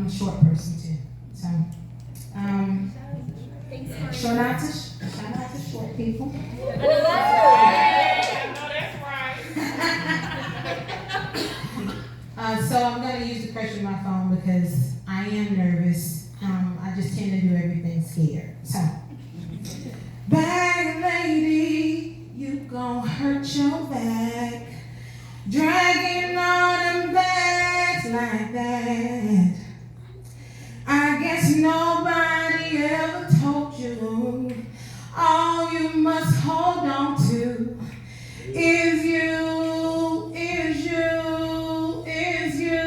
I'm a short person too. So, shout out to short people. I know that's right. So I'm going to use the pressure of my phone because I am nervous. I just tend to do everything scared. So, bag lady, you gon' hurt your back, dragging all them bags like that. I guess nobody ever told you all you must hold on to is you, is you, is you.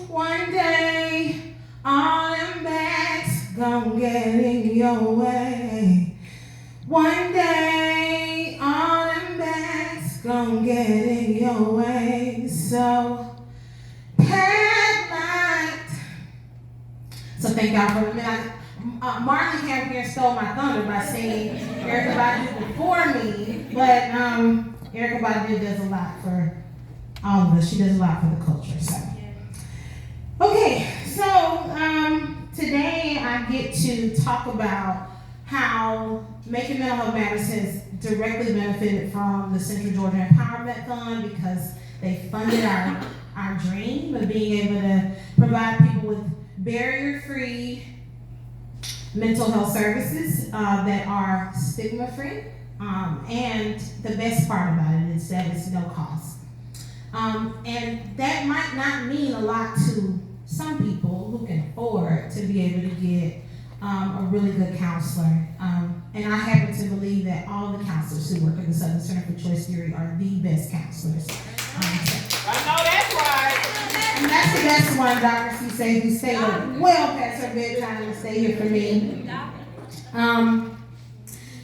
One day, all them bags gon' get in your way. One day, all them bags gon' get in your way. So, so thank y'all for the minute. Marlon came here and stole my thunder by singing Erykah Badu before me, but Erykah Badu does a lot for all of us. She does a lot for the culture. So, okay, so today I get to talk about how Making Mental Health Matters has directly benefited from the Central Georgia Empowerment Fund because they funded our dream of being able to provide people with barrier-free mental health services that are stigma-free. And the best part about it is that it's no cost. And that might not mean a lot to some people who can afford to be able to get a really good counselor. And I happen to believe that all the counselors who work at the Southern Center for Choice Theory are the best counselors. I know that's right. And that's the best one, Dr. C. Say, who stayed well past her bedtime and stay here for me.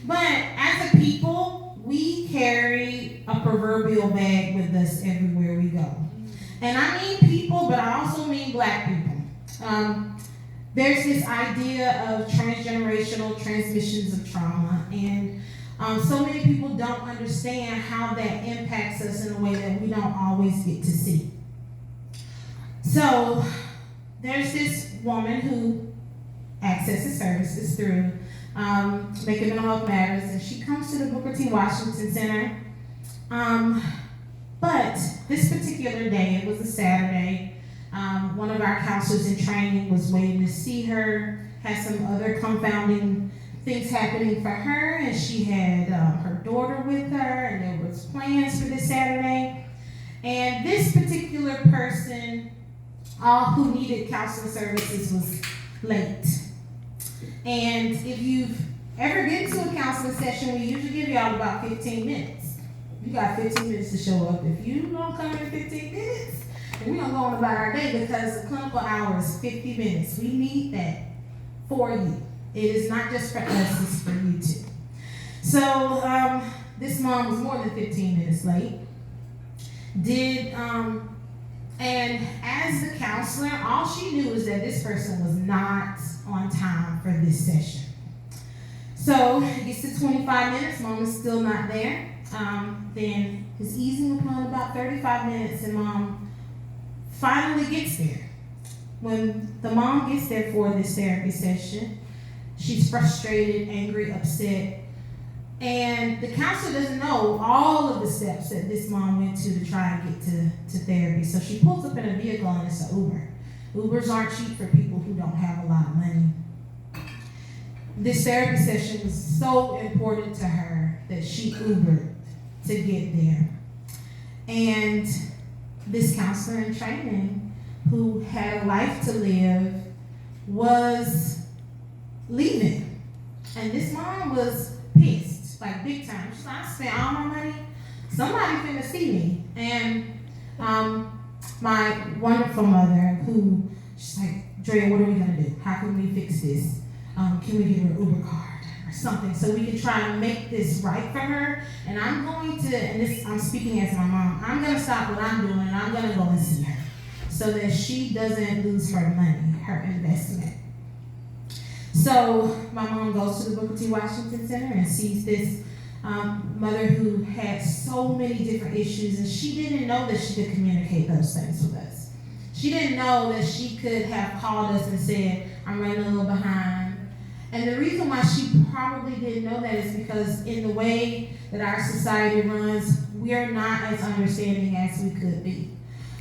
But as a people, we carry a proverbial bag with us everywhere we go. And I mean people, but I also mean Black people. There's this idea of transgenerational transmissions of trauma, and so many people don't understand how that impacts us in a way that we don't always get to see. So there's this woman who accesses services through Making Mental Health Matters, and she comes to the Booker T. Washington Center. But this particular day, it was a Saturday, one of our counselors in training was waiting to see her, had some other confounding things happening for her, and she had her daughter with her, and there was plans for this Saturday. And this particular person, who needed counseling services, was late. And if you've ever been to a counseling session, we usually give y'all about 15 minutes. You got 15 minutes to show up. If you don't come in 15 minutes, then we're gonna go on about our day because the clinical hour is 50 minutes. We need that for you. It is not just for us, it's for you too. So this mom was more than 15 minutes late. And as the counselor, all she knew was that this person was not on time for this session. So it gets to 25 minutes, mom is still not there. Then it's easing upon about 35 minutes and mom finally gets there. When the mom gets there for this therapy session, she's frustrated, angry, upset, and the counselor doesn't know all of the steps that this mom went to try and get to therapy. So she pulls up in a vehicle and it's an Uber. Ubers aren't cheap for people who don't have a lot of money. This therapy session was so important to her that she Ubered to get there. And this counselor in training, who had a life to live, was leaving. And this mom was pissed, like big time. She's like, I spent all my money. Somebody finna see me. And my wonderful mother, who, she's like, Andrea, what are we gonna do? How can we fix this? Can we give her an Uber card or something so we can try and make this right for her? And I'm going to, and this, I'm speaking as my mom, I'm gonna stop what I'm doing and I'm gonna go and see her so that she doesn't lose her money, her investment. So my mom goes to the Booker T. Washington Center and sees this mother who had so many different issues, and she didn't know that she could communicate those things with us. She didn't know that she could have called us and said, I'm running a little behind. And the reason why she probably didn't know that is because in the way that our society runs, we are not as understanding as we could be.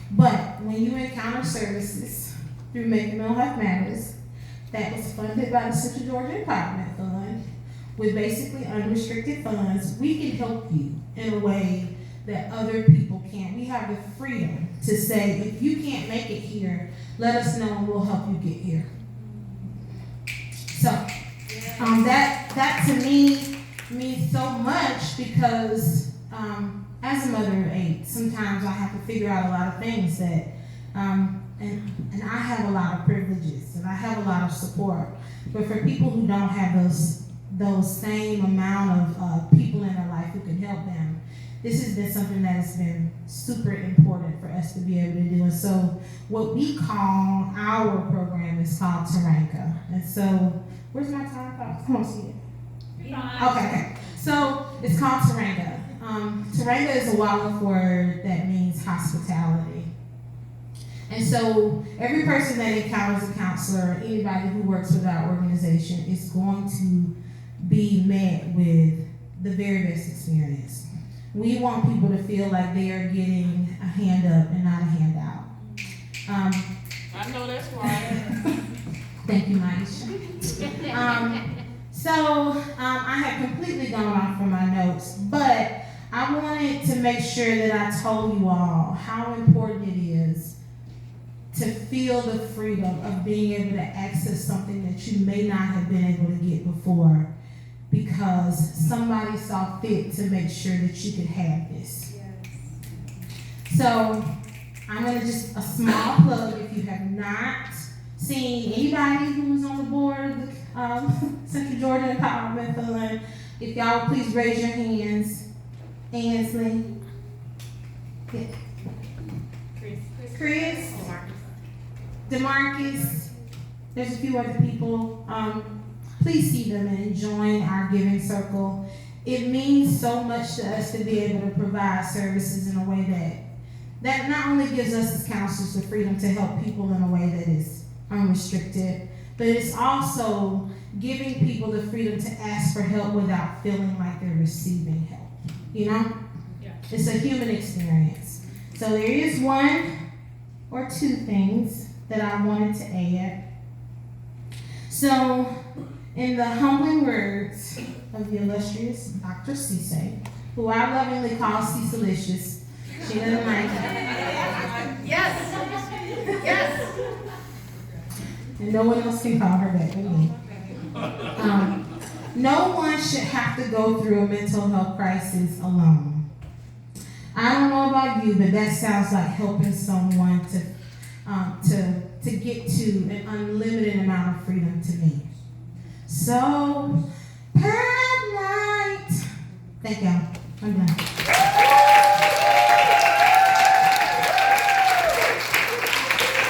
But when you encounter services through Macon Mental Health Matters, that was funded by the Central Georgia Empowerment Fund, with basically unrestricted funds, we can help you in a way that other people can't. We have the freedom to say, if you can't make it here, let us know and we'll help you get here. So, that to me means so much because as a mother of 8, sometimes I have to figure out a lot of things that, and I have a lot of privileges and I have a lot of support. But for people who don't have those same amount of people in their life who can help them, this has been something that has been super important for us to be able to do. And so what we call our program is called Taranka. And so, where's my time card? Come on, see it. Okay. So it's called Taranka. Taranka is a Wolof word that means hospitality. And so every person that encounters a counselor or anybody who works with our organization is going to be met with the very best experience. We want people to feel like they are getting a hand up and not a handout. I know that's right. Thank you, Maisha. I had completely gone off from my notes, but I wanted to make sure that I told you all how important it is to feel the freedom of being able to access something that you may not have been able to get before because somebody saw fit to make sure that you could have this. Yes. So I'm going to just a small plug if you have not seen anybody who's on the board of Central Georgia Empowerment Fund. If y'all would please raise your hands. Ansley. Yeah. Chris. DeMarcus. There's a few other people. Please see them and join our giving circle. It means so much to us to be able to provide services in a way that not only gives us as counselors the freedom to help people in a way that is unrestricted, but it's also giving people the freedom to ask for help without feeling like they're receiving help. You know? Yeah. It's a human experience. So there is one or two things that I wanted to add. So, in the humbling words of the illustrious Dr. Cisse, who I lovingly call Cicilicious, she doesn't like it. Yes. Yes. And no one else can call her that but me. No one should have to go through a mental health crisis alone. I don't know about you, but that sounds like helping someone to get to an unlimited amount of freedom to me. So, Pearl Night. Thank y'all. I'm done.